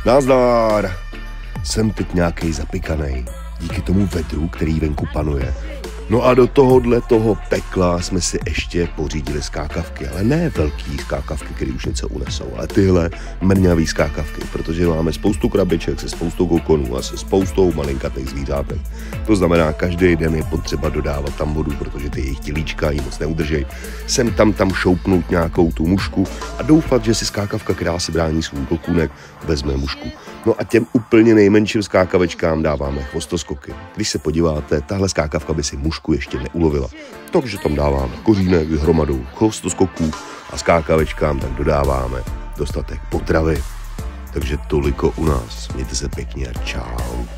Nazdar! Jsem teď nějakej zapikanej, díky tomu vedru, který venku panuje. No a do toho pekla jsme si ještě pořídili skákavky, ale ne velký skákavky, které už něco unesou, ale tyhle mrňavý skákavky, protože máme spoustu krabiček se spoustou kokonů a se spoustou malinkatých zvířátek. To znamená, každý den je potřeba dodávat tam vodu, protože ty jejich tělíčka ji moc neudržej. Sem tam šoupnout nějakou tu mušku a doufat, že si skákavka, která si brání svůj kokunek, vezme mušku. No a těm úplně nejmenším skákavečkám dáváme chvostoskoky. Když se podíváte, tahle skákavka by si mušku ještě neulovila. Takže tam dáváme kořínek hromadu chvostoskoků a skákavečkám tak dodáváme dostatek potravy. Takže toliko u nás. Mějte se pěkně a čau.